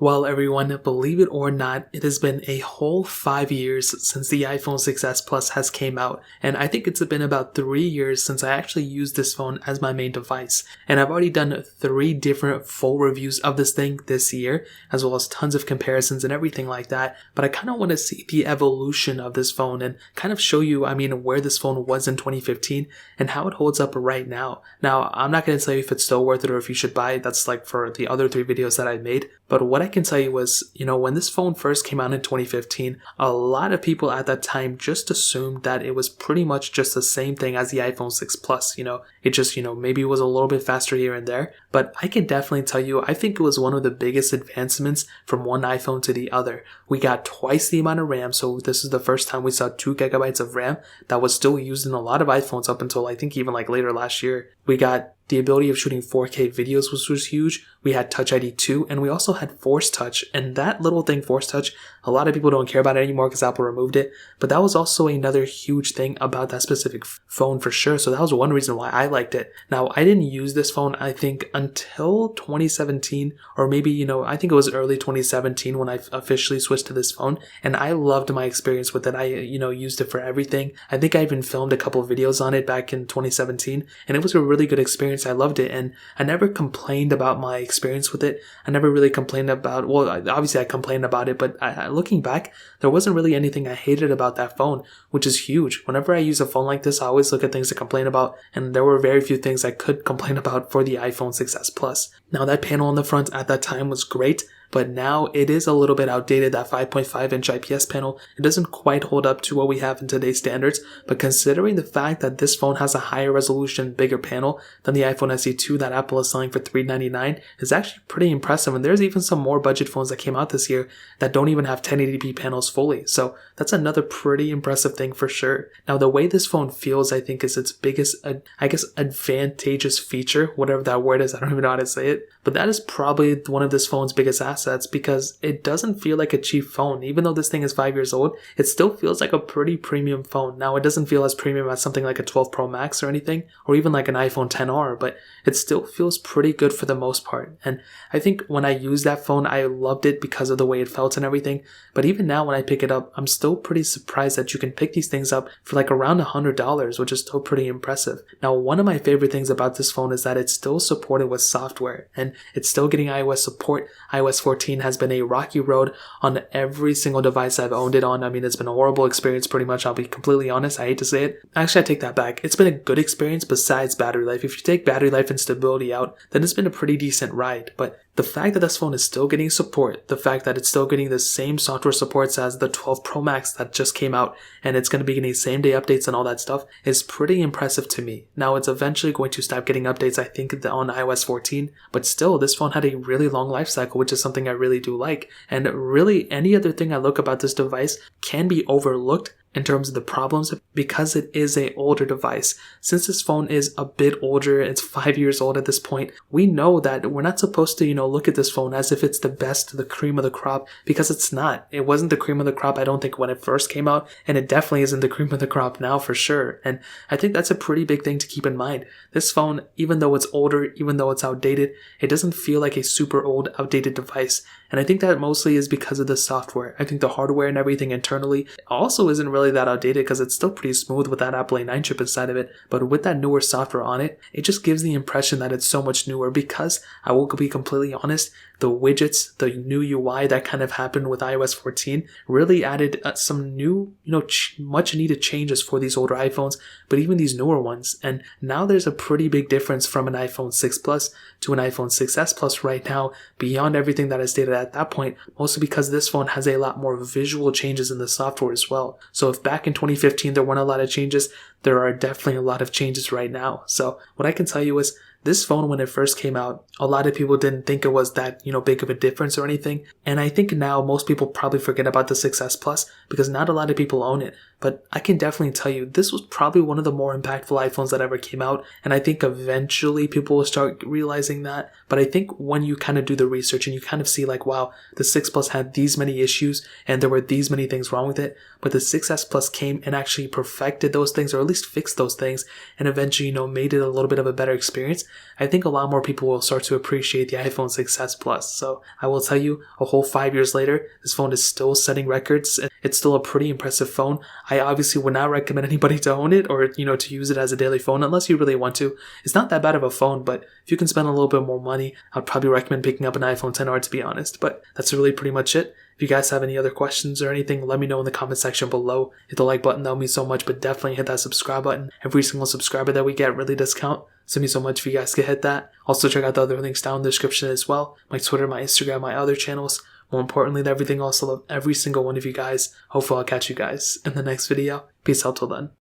Well, everyone, believe it or not, it has been a whole 5 years since the iPhone 6s Plus has came out, and I think it's been about 3 years since I actually used this phone as my main device. And I've already done 3 different full reviews of this thing this year, as well as tons of comparisons and everything like that. But I kind of want to see the evolution of this phone and kind of show you, where this phone was in 2015 and how it holds up right now. Now, I'm not going to tell you if it's still worth it or if you should buy it. That's like for the other 3 videos that I made. But what I can tell you was, when this phone first came out in 2015, a lot of people at that time just assumed that it was pretty much just the same thing as the iPhone 6 Plus. It just, maybe it was a little bit faster here and there. But I can definitely tell you, I think it was one of the biggest advancements from one iPhone to the other. We got twice the amount of RAM, so this is the first time we saw 2 gigabytes of RAM that was still used in a lot of iPhones up until I think even like later last year. We got the ability of shooting 4K videos, which was huge. We had Touch ID 2, and we also had Force Touch. And that little thing, Force Touch, a lot of people don't care about it anymore because Apple removed it. But that was also another huge thing about that specific phone for sure. So that was one reason why I liked it. Now, I didn't use this phone, I think, until 2017, or maybe, I think it was early 2017 when I officially switched to this phone. And I loved my experience with it. I, used it for everything. I think I even filmed a couple of videos on it back in 2017, and it was a really good experience. I loved it, and I never complained about my experience with it. I never really complained about, well, obviously I complained about it, but looking back, there wasn't really anything I hated about that phone, which is huge. Whenever I use a phone like this, I always look at things to complain about, and there were very few things I could complain about for the iPhone 6s Plus. Now, that panel on the front at that time was great, but now it is a little bit outdated. That 5.5-inch IPS panel, it doesn't quite hold up to what we have in today's standards, but considering the fact that this phone has a higher resolution, bigger panel than the iPhone SE 2 that Apple is selling for $399 is actually pretty impressive, and there's even some more budget phones that came out this year that don't even have 1080p panels fully, so that's another pretty impressive thing for sure. Now, the way this phone feels, I think, is its biggest, advantageous feature, whatever that word is, I don't even know how to say it, but that is probably one of this phone's biggest assets, because it doesn't feel like a cheap phone. Even though this thing is 5 years old, it still feels like a pretty premium phone. Now, it doesn't feel as premium as something like a 12 Pro Max or anything, or even like an iPhone XR, but it still feels pretty good for the most part. And I think when I used that phone, I loved it because of the way it felt and everything. But even now when I pick it up, I'm still pretty surprised that you can pick these things up for like around $100, which is still pretty impressive. Now, one of my favorite things about this phone is that it's still supported with software, and it's still getting iOS support. iOS 14 has been a rocky road on every single device I've owned it on. It's been a horrible experience pretty much. I'll be completely honest. I hate to say it. Actually, I take that back. It's been a good experience besides battery life. If you take battery life and stability out, then it's been a pretty decent ride. But the fact that this phone is still getting support, the fact that it's still getting the same software supports as the 12 Pro Max that just came out, and it's going to be getting same day updates and all that stuff, is pretty impressive to me. Now, it's eventually going to stop getting updates, I think, on iOS 14, but still, this phone had a really long life cycle, which is something I really do like. And really, any other thing I look about this device can be overlooked in terms of the problems because it is a older device. Since this phone is a bit older, it's 5 years old at this point, we know that we're not supposed to, look at this phone as if it's the best, the cream of the crop, because it's not. It wasn't the cream of the crop, I don't think, when it first came out, and it definitely isn't the cream of the crop now for sure. And I think that's a pretty big thing to keep in mind. This phone, even though it's older, even though it's outdated, it doesn't feel like a super old, outdated device. And I think that mostly is because of the software. I think the hardware and everything internally also isn't really that outdated because it's still pretty smooth with that Apple A9 chip inside of it. But with that newer software on it, it just gives the impression that it's so much newer because, I will be completely honest, the widgets, the new UI that kind of happened with iOS 14 really added some new, much needed changes for these older iPhones, but even these newer ones. And now there's a pretty big difference from an iPhone 6 Plus to an iPhone 6s Plus right now, beyond everything that I stated at that point, mostly because this phone has a lot more visual changes in the software as well. So if back in 2015 there weren't a lot of changes, there are definitely a lot of changes right now. So what I can tell you is, this phone, when it first came out, a lot of people didn't think it was that, big of a difference or anything. And I think now most people probably forget about the 6s Plus because not a lot of people own it. But I can definitely tell you, this was probably one of the more impactful iPhones that ever came out. And I think eventually people will start realizing that. But I think when you kind of do the research and you kind of see like, wow, the 6 Plus had these many issues and there were these many things wrong with it, but the 6s Plus came and actually perfected those things, or at least fixed those things and eventually, made it a little bit of a better experience, I think a lot more people will start to appreciate the iPhone 6s Plus. So I will tell you, a whole 5 years later, this phone is still setting records. It's still a pretty impressive phone. I obviously would not recommend anybody to own it or, to use it as a daily phone unless you really want to. It's not that bad of a phone, but if you can spend a little bit more money, I'd probably recommend picking up an iPhone XR, to be honest. But that's really pretty much it. If you guys have any other questions or anything, let me know in the comment section below. Hit the like button, that would mean so much, but definitely hit that subscribe button. Every single subscriber that we get really does count. So it means so much if you guys could hit that. Also check out the other links down in the description as well. My Twitter, my Instagram, my other channels. More importantly than everything else, I love every single one of you guys. Hopefully I'll catch you guys in the next video. Peace out till then.